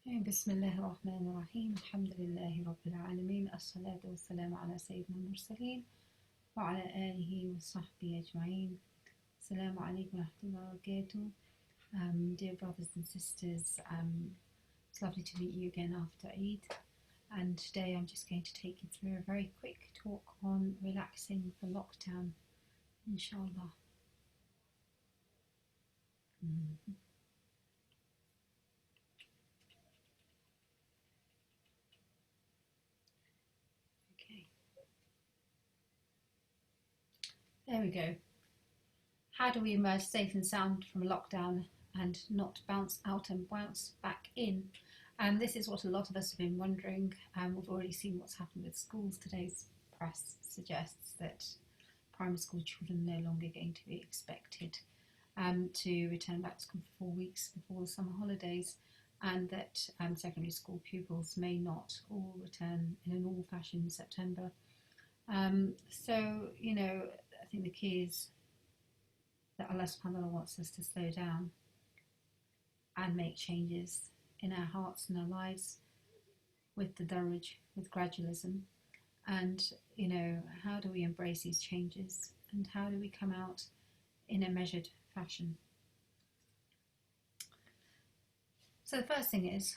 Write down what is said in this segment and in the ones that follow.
بسم الله الرحمن الرحيم الحمد لله رب العالمين الصلاة والسلام على سيدنا المرسلين وعلى آله وصحبه أجمعين. Assalamu alaikum wa rahmatullahi wa barakatuh. Dear brothers and sisters, it's lovely to meet you again after Eid, and today I'm just going to take you through a very quick talk on relaxing the lockdown, inshallah. Okay, there we go. How do we emerge safe and sound from a lockdown and not bounce out and bounce back in? And this is what a lot of us have been wondering. We've already seen what's happened with schools. Today's press suggests that primary school children are no longer going to be expected to return back to school for 4 weeks before the summer holidays, and that secondary school pupils may not all return in a normal fashion in September. So, I think the key is that Allah subhanahu wa ta'ala wants us to slow down and make changes in our hearts and our lives with the daraj, with gradualism. And, how do we embrace these changes and how do we come out in a measured fashion? So the first thing is,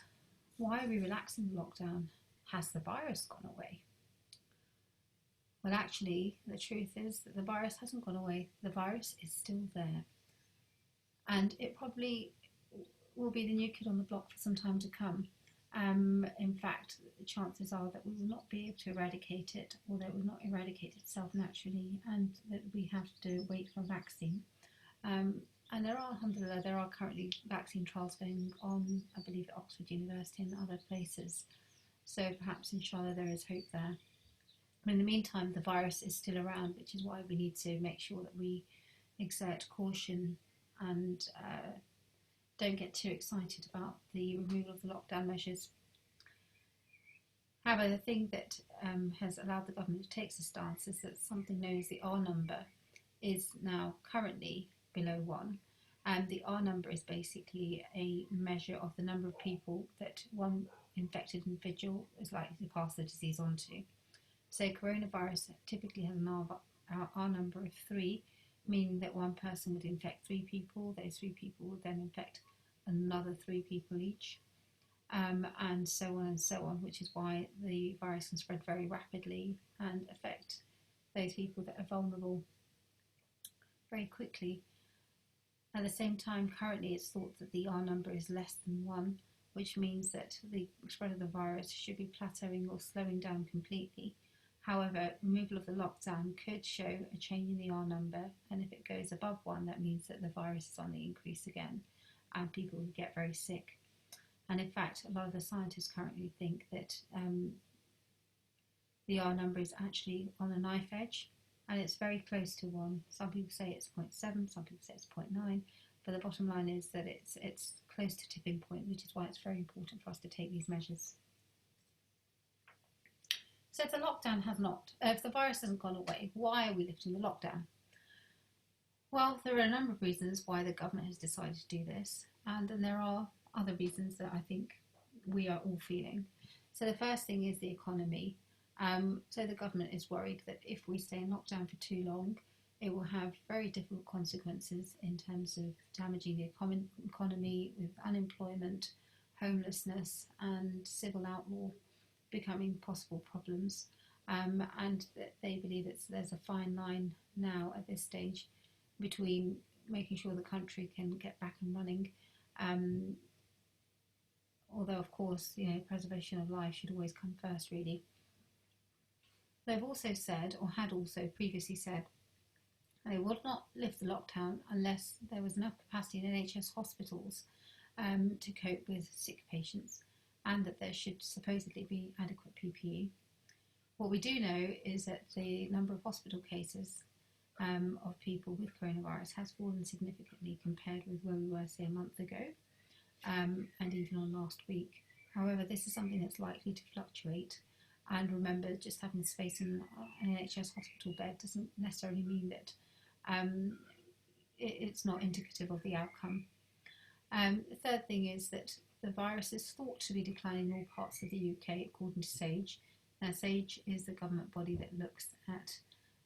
why are we relaxing the lockdown? Has the virus gone away? Well, actually, the truth is that the virus hasn't gone away. The virus is still there. And it probably will be the new kid on the block for some time to come. In fact, the chances are that we will not be able to eradicate it, or that it will not eradicate itself naturally, and that we have to wait for a vaccine. And there are, alhamdulillah, there are currently vaccine trials going on, I believe, at Oxford University and other places. So perhaps, inshallah, there is hope there. But in the meantime, the virus is still around, which is why we need to make sure that we exert caution and don't get too excited about the removal of the lockdown measures. However, the thing that has allowed the government to take this stance is that something known as the R number is now currently below 1. And the R number is basically a measure of the number of people that one infected individual is likely to pass the disease on to. So coronavirus typically has an R number of 3, meaning that one person would infect 3 people. Those 3 people would then infect another 3 people each, and so on and so on, which is why the virus can spread very rapidly and affect those people that are vulnerable very quickly. At the same time, currently it's thought that the R number is less than 1, which means that the spread of the virus should be plateauing or slowing down completely. However, removal of the lockdown could show a change in the R number, and if it goes above 1, that means that the virus is on the increase again, and people will get very sick. And in fact, a lot of the scientists currently think that the R number is actually on a knife edge, and it's very close to 1. Some people say it's 0.7, some people say it's 0.9, but the bottom line is that it's close to tipping point, which is why it's very important for us to take these measures. So if the lockdown if the virus hasn't gone away, why are we lifting the lockdown? Well, there are a number of reasons why the government has decided to do this, and then there are other reasons that I think we are all feeling. So the first thing is the economy. So the government is worried that if we stay in lockdown for too long, it will have very difficult consequences in terms of damaging the economy with unemployment, homelessness, and civil outlaw becoming possible problems, and they believe there's a fine line now at this stage between making sure the country can get back and running, although of course preservation of life should always come first, really. They've also said, or had also previously said, they would not lift the lockdown unless there was enough capacity in NHS hospitals to cope with sick patients, and that there should supposedly be adequate PPE. What we do know is that the number of hospital cases of people with coronavirus has fallen significantly compared with where we were, say, a month ago, and even on last week. However, this is something that's likely to fluctuate, and remember, just having space in an NHS hospital bed doesn't necessarily mean that it's not indicative of the outcome. The third thing is that the virus is thought to be declining in all parts of the UK, according to SAGE. Now, SAGE is the government body that looks at,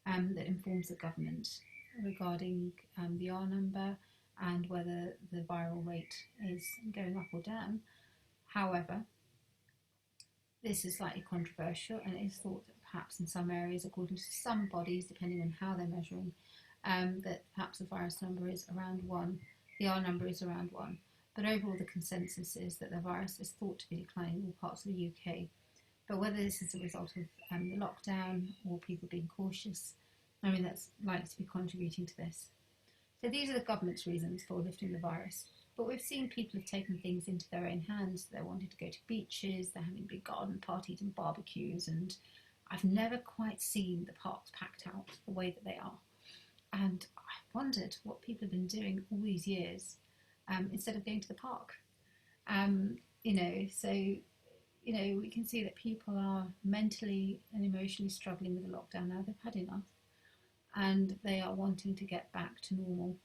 that informs the government regarding the R number and whether the viral rate is going up or down. However, this is slightly controversial, and it is thought that perhaps in some areas, according to some bodies, depending on how they're measuring, that perhaps the virus number is around 1, the R number is around 1. But overall, the consensus is that the virus is thought to be declining in all parts of the UK. But whether this is a result of the lockdown or people being cautious, I mean, that's likely to be contributing to this. So these are the government's reasons for lifting the virus. But we've seen people have taken things into their own hands. They're wanting to go to beaches, they're having big garden parties and barbecues, and I've never quite seen the parks packed out the way that they are. And I wondered what people have been doing all these years instead of going to the park. We can see that people are mentally and emotionally struggling with the lockdown now. They've had enough, and they are wanting to get back to normal,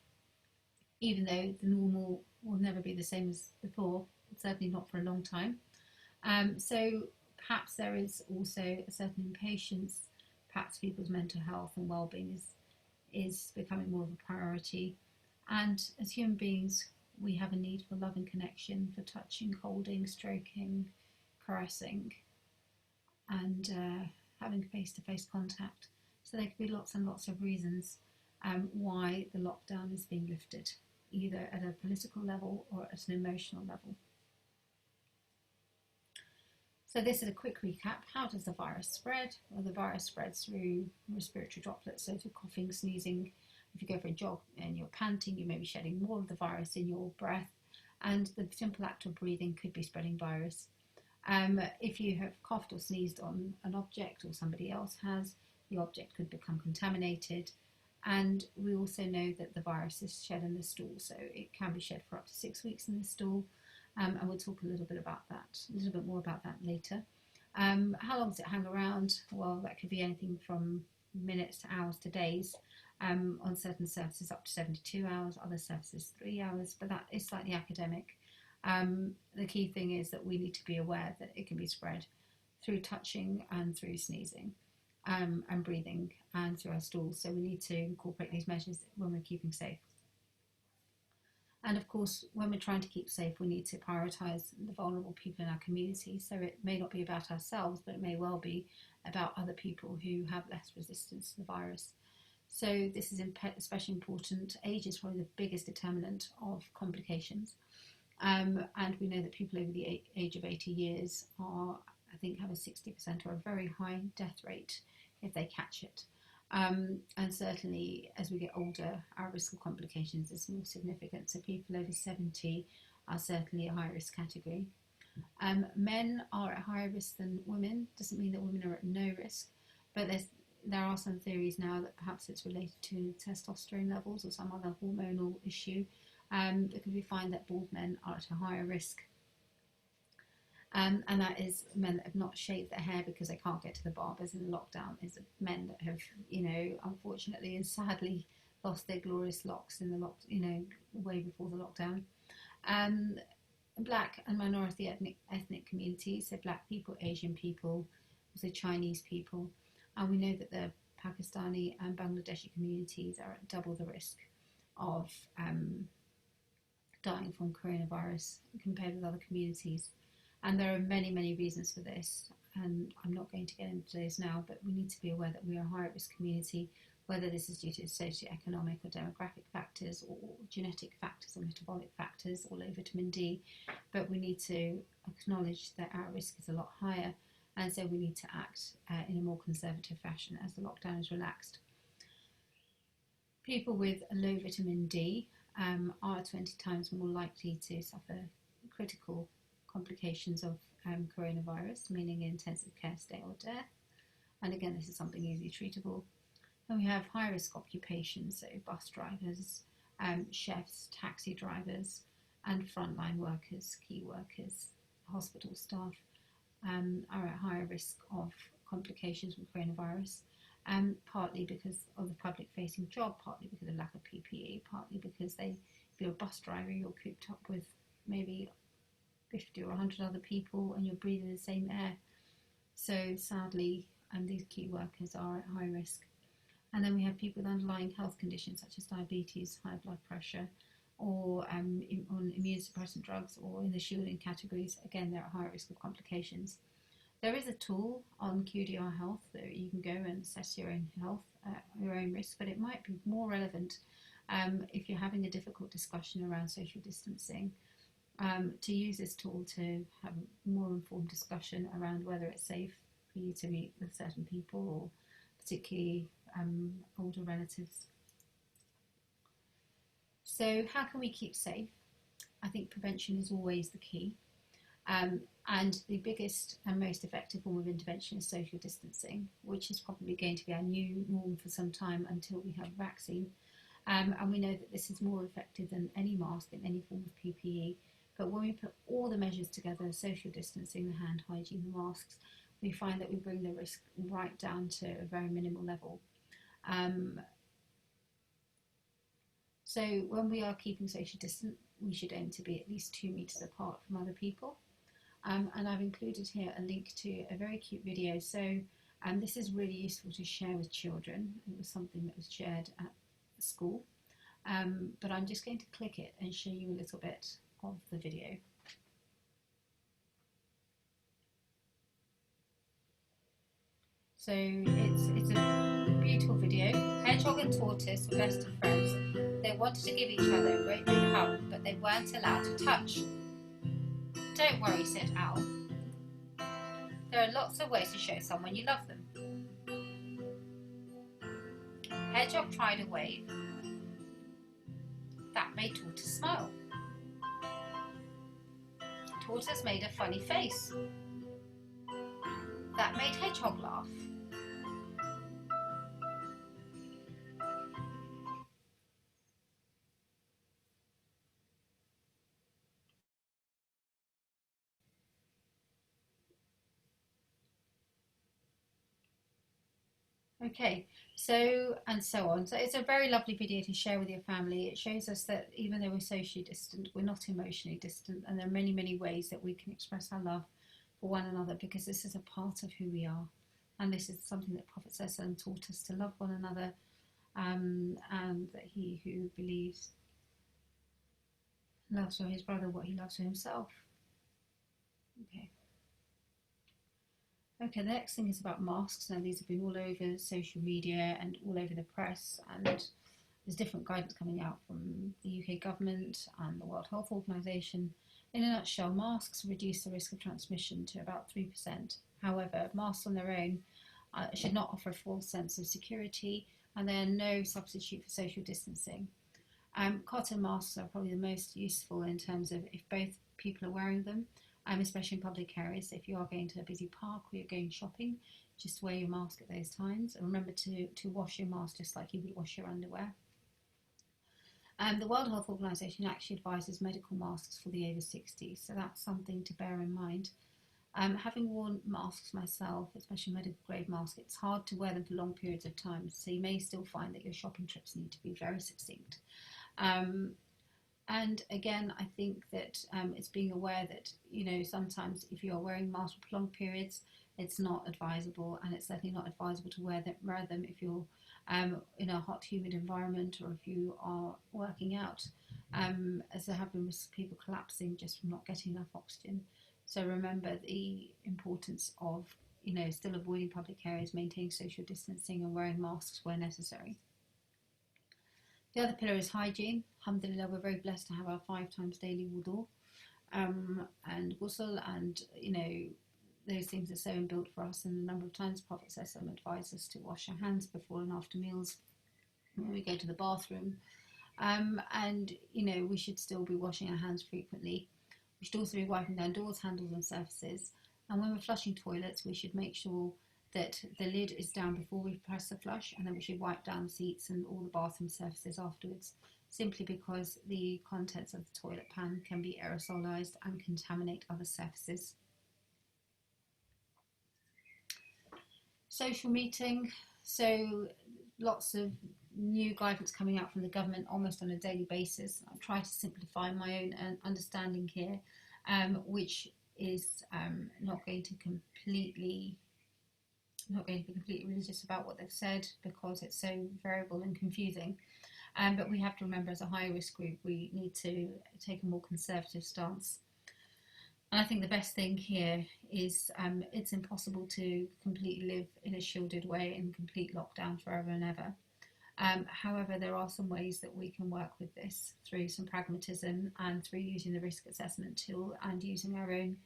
even though the normal will never be the same as before, certainly not for a long time. So perhaps there is also a certain impatience. Perhaps people's mental health and well-being is becoming more of a priority. And as human beings, we have a need for love and connection, for touching, holding, stroking, caressing, and having face-to-face contact. So there could be lots and lots of reasons why the lockdown is being lifted, either at a political level or at an emotional level. So this is a quick recap. How does the virus spread? Well, the virus spreads through respiratory droplets, so through coughing, sneezing. If you go for a jog and you're panting, you may be shedding more of the virus in your breath, and the simple act of breathing could be spreading virus. If you have coughed or sneezed on an object or somebody else has, the object could become contaminated. And we also know that the virus is shed in the stool, so it can be shed for up to 6 weeks in the stool. And we'll talk a little bit more about that later. How long does it hang around? Well, that could be anything from minutes to hours to days. On certain surfaces up to 72 hours, other surfaces 3 hours, but that is slightly academic. The key thing is that we need to be aware that it can be spread through touching and through sneezing. And breathing and through our stools. So we need to incorporate these measures when we're keeping safe. And of course, when we're trying to keep safe, we need to prioritise the vulnerable people in our community. So it may not be about ourselves, but it may well be about other people who have less resistance to the virus. So this is especially important. Age is probably the biggest determinant of complications. And we know that people over the age of 80 years have a 60% or a very high death rate if they catch it. And certainly as we get older, our risk of complications is more significant. So people over 70 are certainly a high risk category. Men are at higher risk than women. Doesn't mean that women are at no risk, but there are some theories now that perhaps it's related to testosterone levels or some other hormonal issue, because we find that bald men are at a higher risk. And that is men that have not shaved their hair because they can't get to the barbers in the lockdown. Is men that have, unfortunately and sadly lost their glorious locks in the way before the lockdown. Black and minority ethnic communities, so black people, Asian people, also Chinese people, and we know that the Pakistani and Bangladeshi communities are at double the risk of dying from coronavirus compared with other communities. And there are many, many reasons for this, and I'm not going to get into those now, but we need to be aware that we are a high-risk community, whether this is due to socioeconomic or demographic factors or genetic factors or metabolic factors or low vitamin D, but we need to acknowledge that our risk is a lot higher, and so we need to act in a more conservative fashion as the lockdown is relaxed. People with low vitamin D are 20 times more likely to suffer critical complications of coronavirus, meaning intensive care stay or death. And again, this is something easily treatable. And we have high-risk occupations, so bus drivers, chefs, taxi drivers, and frontline workers, key workers, hospital staff are at higher risk of complications with coronavirus, partly because of the public-facing job, partly because of lack of PPE, partly because they you're a bus driver, you're cooped up with maybe 50 or 100 other people and you're breathing the same air. So sadly, these key workers are at high risk. And then we have people with underlying health conditions such as diabetes, high blood pressure, or on immune suppressant drugs, or in the shielding categories. Again, they're at high risk of complications. There is a tool on QDR Health that you can go and assess your own health at your own risk, but it might be more relevant if you're having a difficult discussion around social distancing, to use this tool to have a more informed discussion around whether it's safe for you to meet with certain people, or particularly older relatives. So how can we keep safe? I think prevention is always the key. And the biggest and most effective form of intervention is social distancing, which is probably going to be our new norm for some time until we have a vaccine. And we know that this is more effective than any mask and any form of PPE. But when we put all the measures together, social distancing, the hand hygiene, the masks, we find that we bring the risk right down to a very minimal level. So when we are keeping social distance, we should aim to be at least 2 meters apart from other people. And I've included here a link to a very cute video. So this is really useful to share with children. It was something that was shared at school. But I'm just going to click it and show you a little bit of the video. So it's a beautiful video. Hedgehog and tortoise were best of friends. They wanted to give each other a great big hug, but they weren't allowed to touch. Don't worry, said Owl. There are lots of ways to show someone you love them. Hedgehog tried a wave. That made Tortoise smile. Tortoise made a funny face. That made Hedgehog laugh. Okay, so and so on. So it's a very lovely video to share with your family. It shows us that even though we're socially distant, we're not emotionally distant, and there are many, many ways that we can express our love for one another, because this is a part of who we are. And this is something that Prophet ﷺ taught us, to love one another, and that he who believes loves for his brother what he loves for himself. Okay, the next thing is about masks. Now, these have been all over social media and all over the press, and there's different guidance coming out from the UK government and the World Health Organization. In a nutshell, masks reduce the risk of transmission to about 3%. However, masks on their own should not offer a false sense of security, and they are no substitute for social distancing. Cotton masks are probably the most useful in terms of if both people are wearing them, especially in public areas. If you are going to a busy park or you're going shopping, just wear your mask at those times, and remember to wash your mask just like you would wash your underwear. The World Health Organization actually advises medical masks for the over 60s, so that's something to bear in mind. Having worn masks myself, especially medical grade masks, it's hard to wear them for long periods of time, so you may still find that your shopping trips need to be very succinct. And again, I think that it's being aware that, sometimes if you're wearing masks for prolonged periods, it's not advisable, and it's certainly not advisable to wear them if you're in a hot, humid environment, or if you are working out, as there have been with people collapsing just from not getting enough oxygen. So remember the importance of, still avoiding public areas, maintaining social distancing, and wearing masks where necessary. The other pillar is hygiene. Alhamdulillah, we're very blessed to have our 5 times daily wudu and ghusl, and those things are so inbuilt for us. And the number of times Prophet ﷺ advised us to wash our hands before and after meals, when we go to the bathroom, and we should still be washing our hands frequently. We should also be wiping down doors, handles and surfaces, and when we're flushing toilets, we should make sure that the lid is down before we press the flush, and then we should wipe down the seats and all the bathroom surfaces afterwards, simply because the contents of the toilet pan can be aerosolized and contaminate other surfaces. Social meeting, so lots of new guidance coming out from the government almost on a daily basis. I try to simplify my own understanding here, which is not going to be completely religious about what they've said, because it's so variable and confusing. But we have to remember, as a high risk group, we need to take a more conservative stance. And I think the best thing here is it's impossible to completely live in a shielded way in complete lockdown forever and ever. However, there are some ways that we can work with this through some pragmatism and through using the risk assessment tool and using our own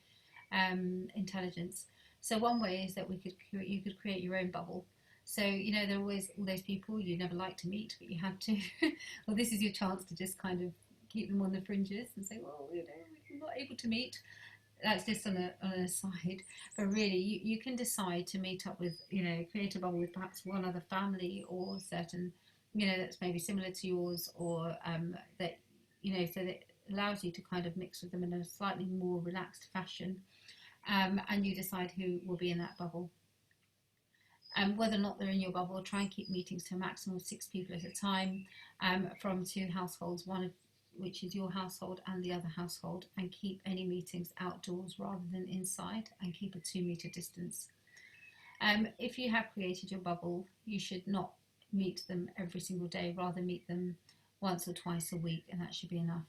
intelligence. So one way is that you could create your own bubble. So, you know, there are always all those people you never like to meet, but you have to. Well, this is your chance to just kind of keep them on the fringes and say, well, you know, we're not able to meet. That's just on an aside. But really, you can decide to meet up with, you know, create a bubble with perhaps one other family or certain, you know, that's maybe similar to yours, or that, you know, so that it allows you to kind of mix with them in a slightly more relaxed fashion. And you decide who will be in that bubble. Whether or not they're in your bubble, try and keep meetings to a maximum of 6 people at a time, from 2 households, one of which is your household and the other household, and keep any meetings outdoors rather than inside, and keep a 2-metre distance. If you have created your bubble, you should not meet them every single day, rather meet them once or twice a week, and that should be enough.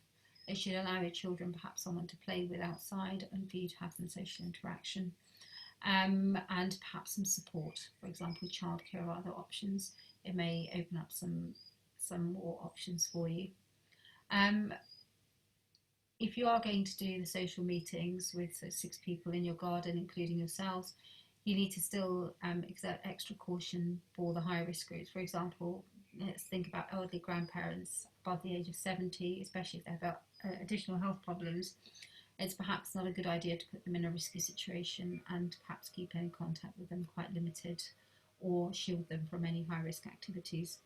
It should allow your children perhaps someone to play with outside and for you to have some social interaction, and perhaps some support, for example childcare or other options. It may open up some more options for you. If you are going to do the social meetings with 6 people in your garden, including yourselves, you need to still exert extra caution for the high risk groups. For example, let's think about elderly grandparents above the age of 70, especially if they've got additional health problems. It's perhaps not a good idea to put them in a risky situation, and perhaps keep any contact with them quite limited, or shield them from any high risk activities.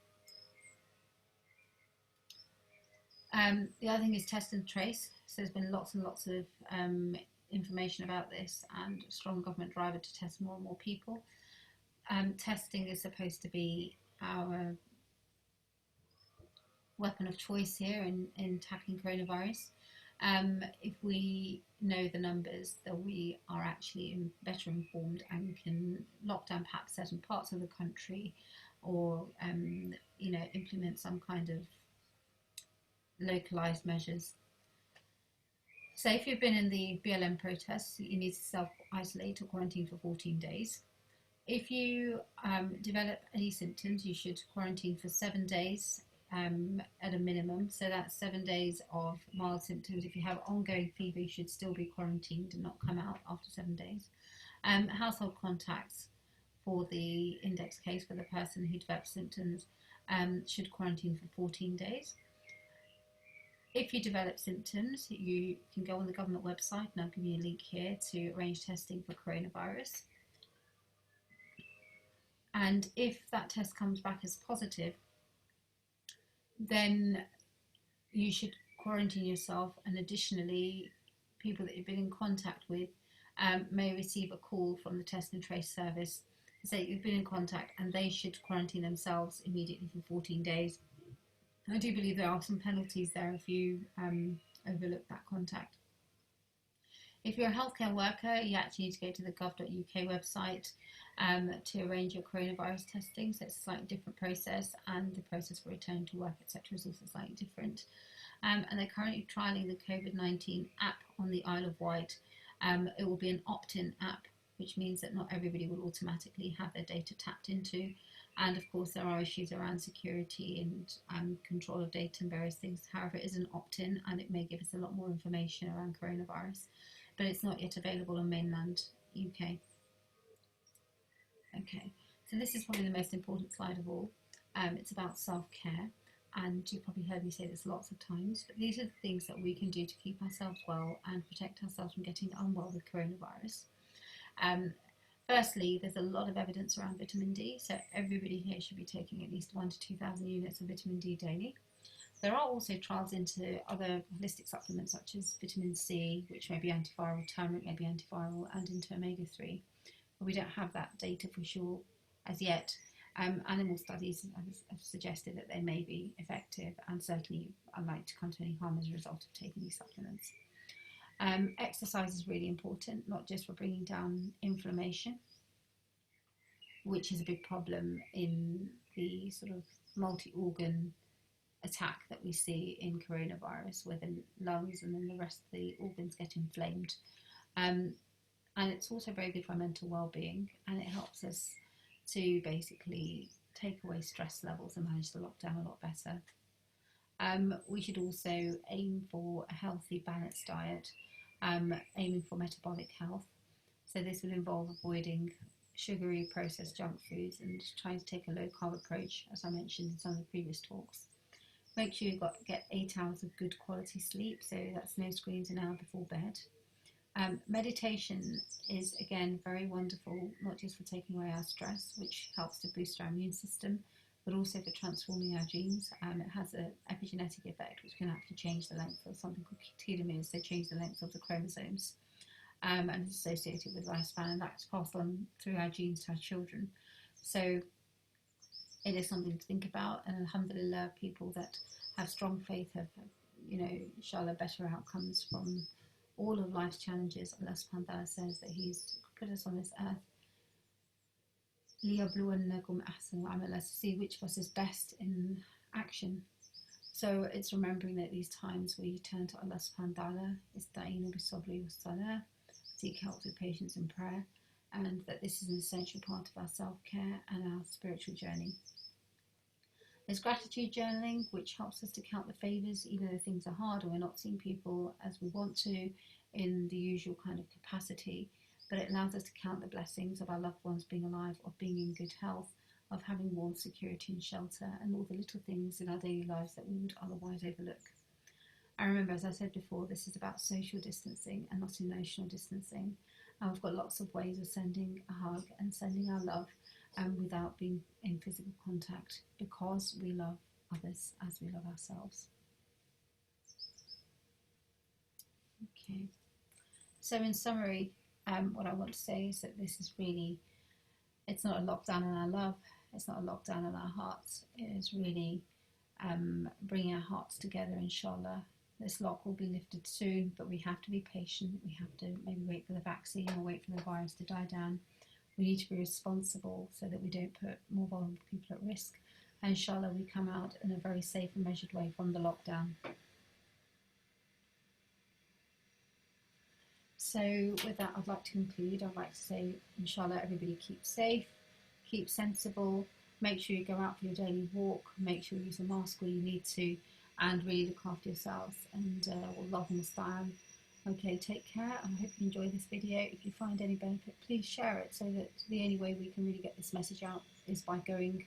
The other thing is test and trace. So there's been lots and lots of information about this, and a strong government driver to test more and more people. Testing is supposed to be our weapon of choice here in tackling coronavirus. If we know the numbers, then we are actually better informed and can lock down perhaps certain parts of the country, or you know, implement some kind of localized measures. So if you've been in the BLM protests, you need to self-isolate or quarantine for 14 days. If you develop any symptoms, you should quarantine for 7 days at a minimum. So that's 7 days of mild symptoms. If you have ongoing fever, you should still be quarantined and not come out after 7 days. Household contacts for the index case for the person who develops symptoms should quarantine for 14 days. If you develop symptoms, you can go on the government website, and I'll give you a link here, to arrange testing for coronavirus. And if that test comes back as positive, then you should quarantine yourself, and additionally, people that you've been in contact with may receive a call from the test and trace service to say you've been in contact, and they should quarantine themselves immediately for 14 days. I do believe there are some penalties there if you overlook that contact. If you're a healthcare worker, you actually need to go to the gov.uk website to arrange your coronavirus testing. So it's a slightly different process, and the process for return to work, etc., is also slightly different. And they're currently trialling the COVID-19 app on the Isle of Wight. It will be an opt-in app, which means that not everybody will automatically have their data tapped into. And of course, there are issues around security and control of data and various things. However, it is an opt-in, and it may give us a lot more information around coronavirus, but it's not yet available on mainland UK. Okay, so this is probably the most important slide of all. It's about self-care, and you've probably heard me say this lots of times, but these are the things that we can do to keep ourselves well and protect ourselves from getting unwell with coronavirus. Firstly, there's a lot of evidence around vitamin D, so everybody here should be taking at least 1,000 to 2,000 units of vitamin D daily. There are also trials into other holistic supplements such as vitamin C, which may be antiviral, turmeric may be antiviral, and into omega-3. But we don't have that data for sure as yet. Animal studies have suggested that they may be effective and certainly unlikely to come to any harm as a result of taking these supplements. Exercise is really important, not just for bringing down inflammation, which is a big problem in the sort of multi-organ attack that we see in coronavirus, where the lungs and then the rest of the organs get inflamed. And it's also very good for mental well-being, and it helps us to basically take away stress levels and manage the lockdown a lot better. We should also aim for a healthy, balanced diet, aiming for metabolic health. So this would involve avoiding sugary processed junk foods and trying to take a low-carb approach, as I mentioned in some of the previous talks. Make sure you get 8 hours of good quality sleep, so that's no screens an hour before bed. Meditation is, again, very wonderful, not just for taking away our stress, which helps to boost our immune system, but also for transforming our genes. It has an epigenetic effect, which can actually change the length of something called telomeres, so change the length of the chromosomes, and it's associated with lifespan, and that's passed on through our genes to our children. So it is something to think about, and alhamdulillah, people that have strong faith have, inshallah, better outcomes from all of life's challenges. Allah subhanahu wa ta'ala says that He's put us on this earth لِيَبْلُوَنَّكُمْ أَحْسَنُ عَمَلًا, to see which of us is best in action. So it's remembering that these times we turn to Allah subhanahu wa ta'ala, ista'inu bis-sabri was-salah, seek help with patience and prayer, and that this is an essential part of our self-care and our spiritual journey. There's gratitude journaling, which helps us to count the favours, even though things are hard or we're not seeing people as we want to in the usual kind of capacity, but it allows us to count the blessings of our loved ones being alive, of being in good health, of having warmth, security and shelter, and all the little things in our daily lives that we would otherwise overlook. I remember, as I said before, this is about social distancing and not emotional distancing. And we've got lots of ways of sending a hug and sending our love without being in physical contact, because we love others as we love ourselves. Okay, so in summary, what I want to say is that this is really, it's not a lockdown on our love, it's not a lockdown on our hearts, it is really bringing our hearts together, inshallah. This lock will be lifted soon, but we have to be patient. We have to maybe wait for the vaccine or wait for the virus to die down. We need to be responsible so that we don't put more vulnerable people at risk. And inshallah, we come out in a very safe and measured way from the lockdown. So with that, I'd like to conclude. I'd like to say, inshallah, everybody keep safe, keep sensible, make sure you go out for your daily walk, make sure you use a mask where you need to, and really look after yourselves, and love and style. Okay, take care. I hope you enjoy this video. If you find any benefit, please share it, so that the only way we can really get this message out is by going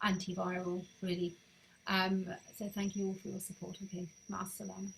antiviral, really. So thank you all for your support. Okay, ma'as salama.